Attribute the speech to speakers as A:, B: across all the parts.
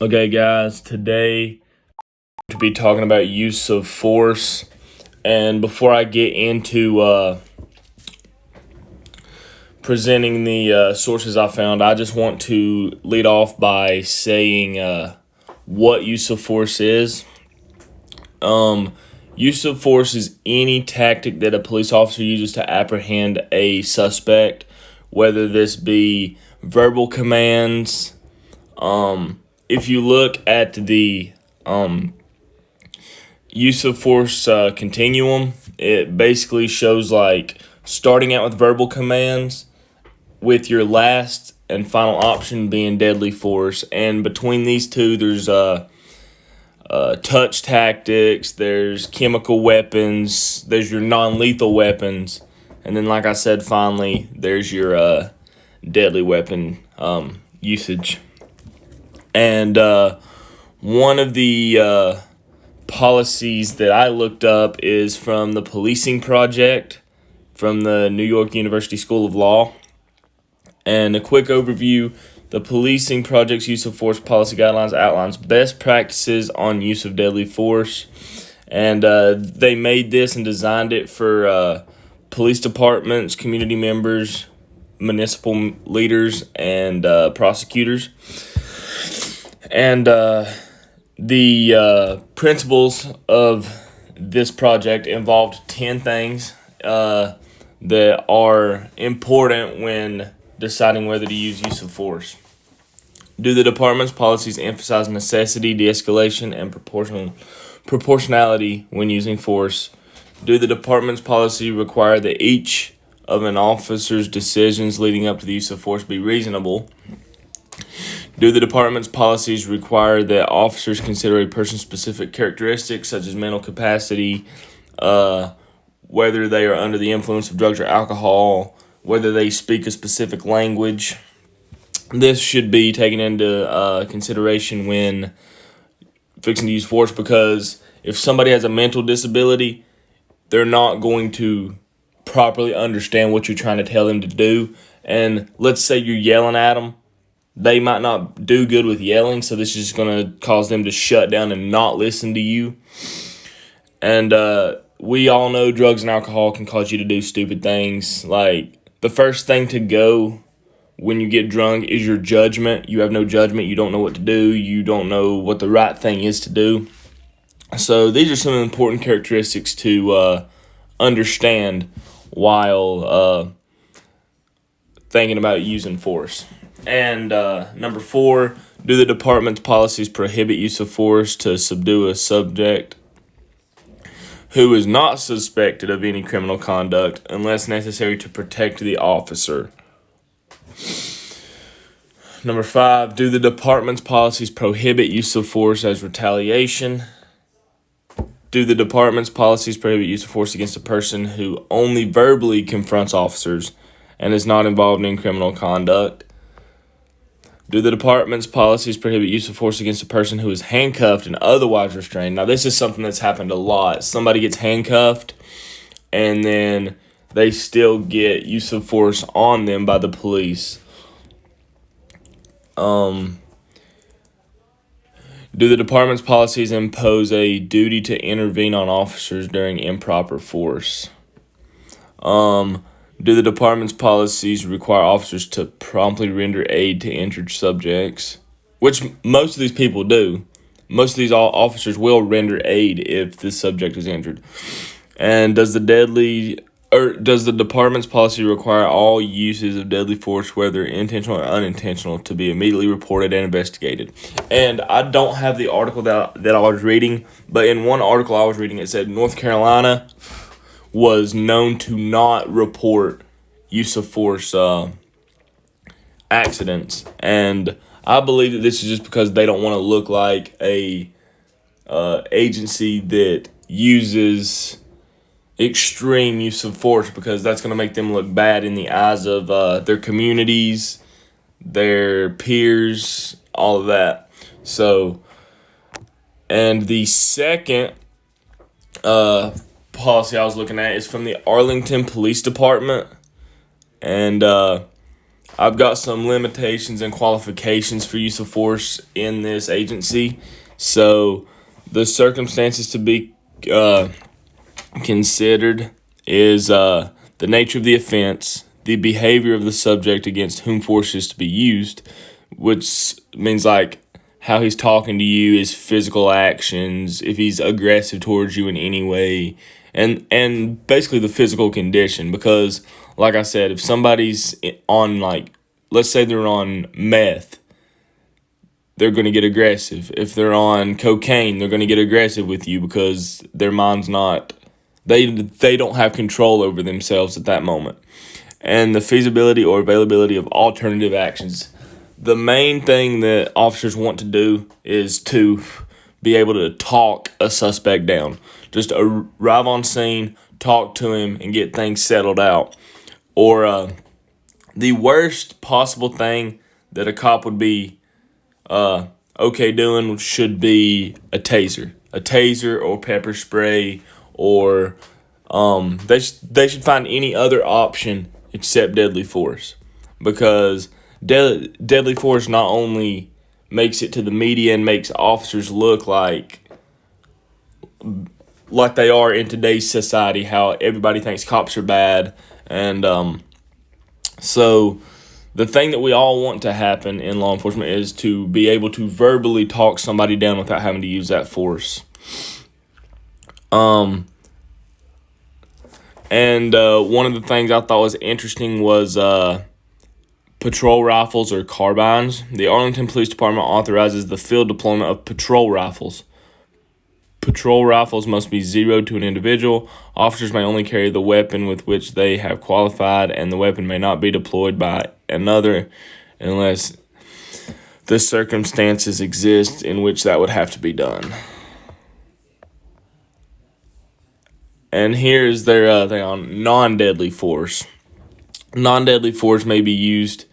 A: Okay, guys, today to be talking about use of force. And before I get into presenting the sources I found, I just want to lead off by saying what use of force is. Use of force is any tactic that a police officer uses to apprehend a suspect, whether this be verbal commands. If you look at the use of force continuum, it basically shows like starting out with verbal commands, with your last and final option being deadly force. And between these two, there's touch tactics, there's chemical weapons, there's your non-lethal weapons, and then, like I said, finally, there's your deadly weapon usage. And one of the policies that I looked up is from the Policing Project from the New York University School of Law. And a quick overview: the Policing Project's use of force policy guidelines outlines best practices on use of deadly force. And they made this and designed it for police departments, community members, municipal leaders, and prosecutors. And the principles of this project involved 10 things that are important when deciding whether to use of force. Do the department's policies emphasize necessity, de-escalation, and proportionality when using force? Do the department's policy require that each of an officer's decisions leading up to the use of force be reasonable? Do the department's policies require that officers consider a person's specific characteristics, such as mental capacity, whether they are under the influence of drugs or alcohol, whether they speak a specific language? This should be taken into consideration when fixing to use force, because if somebody has a mental disability, they're not going to properly understand what you're trying to tell them to do. And let's say you're yelling at them. They might not do good with yelling, so this is just going to cause them to shut down and not listen to you. And we all know drugs and alcohol can cause you to do stupid things. Like, the first thing to go when you get drunk is your judgment. You have no judgment. You don't know what to do. You don't know what the right thing is to do. So these are some important characteristics to understand while thinking about using force. And number 4, do the department's policies prohibit use of force to subdue a subject who is not suspected of any criminal conduct unless necessary to protect the officer? Number 5, do the department's policies prohibit use of force as retaliation? Do the department's policies prohibit use of force against a person who only verbally confronts officers and is not involved in criminal conduct? Do the department's policies prohibit use of force against a person who is handcuffed and otherwise restrained? Now, this is something that's happened a lot. Somebody gets handcuffed, and then they still get use of force on them by the police. Do the department's policies impose a duty to intervene on officers during improper force? Do the department's policies require officers to promptly render aid to injured subjects? Which most of these people do. Most of these officers will render aid if the subject is injured. And does the department's policy require all uses of deadly force, whether intentional or unintentional, to be immediately reported and investigated? And I don't have the article that I was reading, but in one article I was reading, it said North Carolina was known to not report use of force accidents. And I believe that this is just because they don't want to look like a agency that uses extreme use of force, because that's going to make them look bad in the eyes of their communities, their peers, all of that. So, and the second policy I was looking at is from the Arlington Police Department. And I've got some limitations and qualifications for use of force in this agency. So the circumstances to be considered is the nature of the offense, the behavior of the subject against whom force is to be used, which means like how he's talking to you, his physical actions, if he's aggressive towards you in any way, and basically the physical condition. Because, like I said, if somebody's on, like, let's say they're on meth, they're going to get aggressive. If they're on cocaine, they're going to get aggressive with you because their mind's not, they don't have control over themselves at that moment. And the feasibility or availability of alternative actions. The main thing that officers want to do is to be able to talk a suspect down. Just arrive on scene, talk to him, and get things settled out. Or the worst possible thing that a cop would be okay doing should be a taser or pepper spray, or they should find any other option except deadly force, because deadly force not only makes it to the media and makes officers look like they are in today's society, how everybody thinks cops are bad, and so the thing that we all want to happen in law enforcement is to be able to verbally talk somebody down without having to use that force. And one of the things I thought was interesting was patrol rifles or carbines. The Arlington Police Department authorizes the field deployment of patrol rifles. Patrol rifles must be zeroed to an individual. Officers may only carry the weapon with which they have qualified, and the weapon may not be deployed by another unless the circumstances exist in which that would have to be done. And here's their thing on non-deadly force. Non-deadly force may be used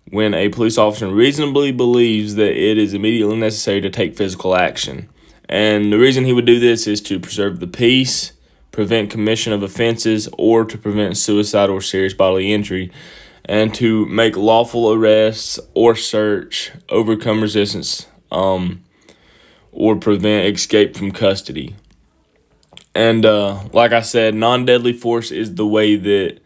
A: when a police officer reasonably believes that it is immediately necessary to take physical action. And the reason he would do this is to preserve the peace, prevent commission of offenses, or to prevent suicide or serious bodily injury, and to make lawful arrests or search, overcome resistance, or prevent escape from custody. And like I said, non-deadly force is the way that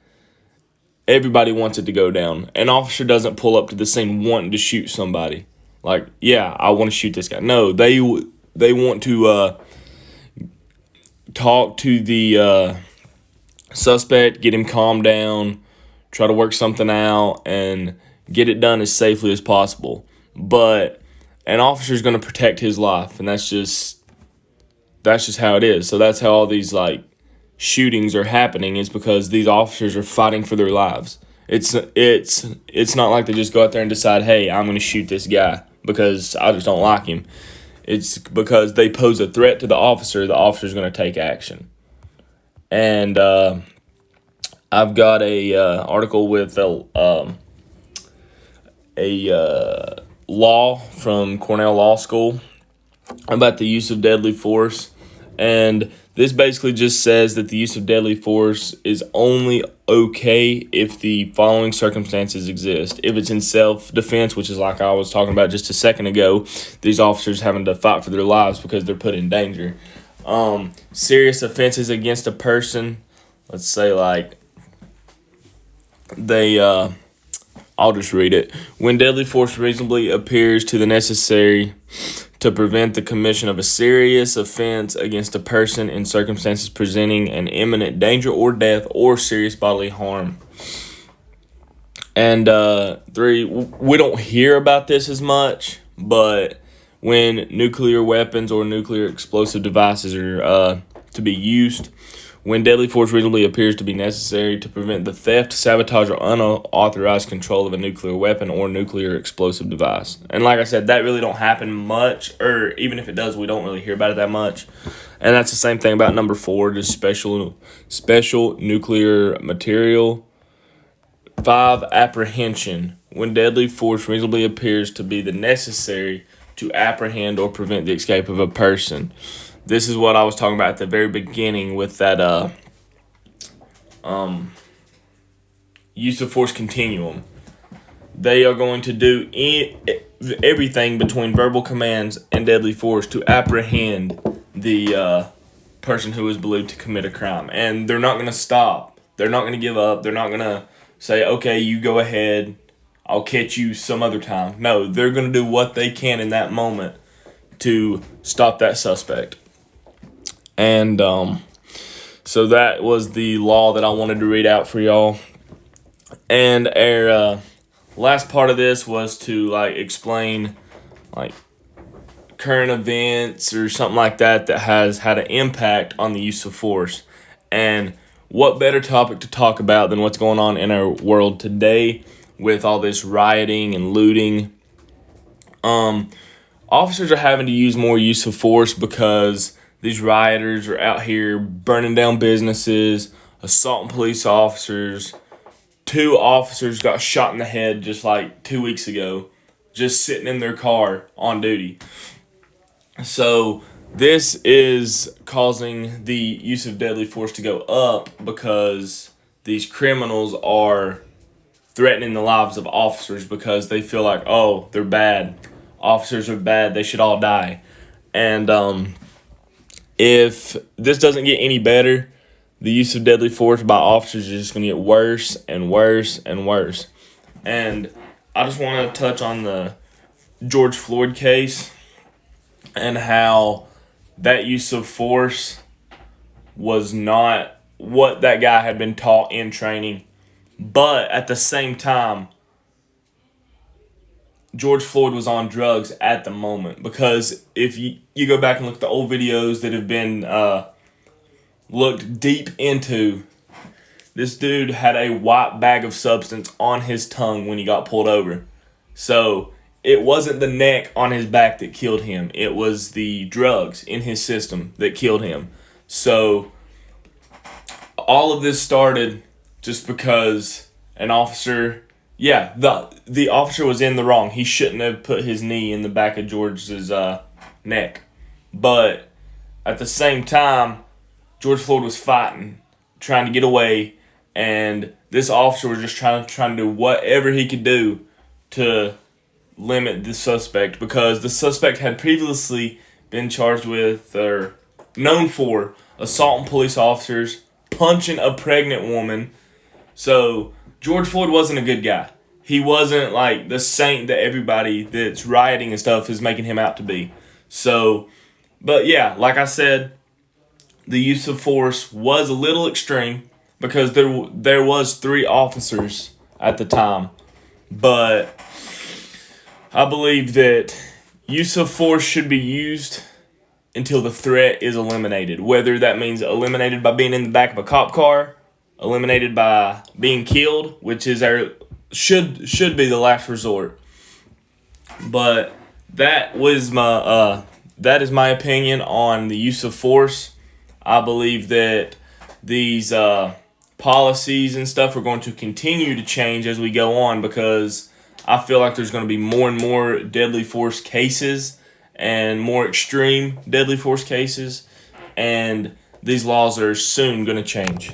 A: everybody wants it to go down. An officer doesn't pull up to the scene wanting to shoot somebody. Like, yeah, I want to shoot this guy. No, they want to talk to the suspect, get him calmed down, try to work something out, and get it done as safely as possible. But an officer is going to protect his life, and that's just how it is. So that's how all these like shootings are happening, is because these officers are fighting for their lives. It's not like they just go out there and decide, hey, I'm going to shoot this guy because I just don't like him. It's because they pose a threat to the officer's going to take action. And I've got a article with a law from Cornell Law School about the use of deadly force. And this basically just says that the use of deadly force is only okay if the following circumstances exist. If it's in self-defense, which is like I was talking about just a second ago, these officers having to fight for their lives because they're put in danger. Serious offenses against a person, let's say like I'll just read it. When deadly force reasonably appears to the necessary to prevent the commission of a serious offense against a person in circumstances presenting an imminent danger or death or serious bodily harm. And 3, we don't hear about this as much, but when nuclear weapons or nuclear explosive devices are to be used, when deadly force reasonably appears to be necessary to prevent the theft, sabotage, or unauthorized control of a nuclear weapon or nuclear explosive device. And like I said, that really don't happen much, or even if it does, we don't really hear about it that much. And that's the same thing about number 4, just special nuclear material. 5, apprehension. When deadly force reasonably appears to be the necessary to apprehend or prevent the escape of a person. This is what I was talking about at the very beginning with that use of force continuum. they are going to do everything between verbal commands and deadly force to apprehend the person who is believed to commit a crime. And they're not going to stop. They're not going to give up. They're not going to say, okay, you go ahead, I'll catch you some other time. No, they're going to do what they can in that moment to stop that suspect. And so that was the law that I wanted to read out for y'all. And our last part of this was to explain current events or something like that has had an impact on the use of force. And what better topic to talk about than what's going on in our world today with all this rioting and looting. Officers are having to use more use of force because these rioters are out here burning down businesses, assaulting police officers. 2 officers got shot in the head just 2 weeks ago, just sitting in their car on duty. So this is causing the use of deadly force to go up because these criminals are threatening the lives of officers because they feel like, oh, they're bad. Officers are bad. They should all die. And if this doesn't get any better, the use of deadly force by officers is just going to get worse and worse and worse. And I just want to touch on the George Floyd case and how that use of force was not what that guy had been taught in training. But at the same time, George Floyd was on drugs at the moment, because if you go back and look at the old videos that have been looked deep into, this dude had a white bag of substance on his tongue when he got pulled over. So it wasn't the neck on his back that killed him. It was the drugs in his system that killed him. So all of this started just because an officer, the officer was in the wrong. He shouldn't have put his knee in the back of George's neck. But at the same time, George Floyd was fighting, trying to get away, and this officer was just trying to do whatever he could do to limit the suspect, because the suspect had previously been charged with, or known for, assaulting police officers, punching a pregnant woman. So George Floyd wasn't a good guy. He wasn't like the saint that everybody that's rioting and stuff is making him out to be. So, but yeah, like I said, the use of force was a little extreme because there was 3 officers at the time. But I believe that use of force should be used until the threat is eliminated. Whether that means eliminated by being in the back of a cop car, eliminated by being killed, which is should be the last resort. But that is my opinion on the use of force. I believe that these policies and stuff are going to continue to change as we go on, because I feel like there's going to be more and more deadly force cases and more extreme deadly force cases, and these laws are soon going to change.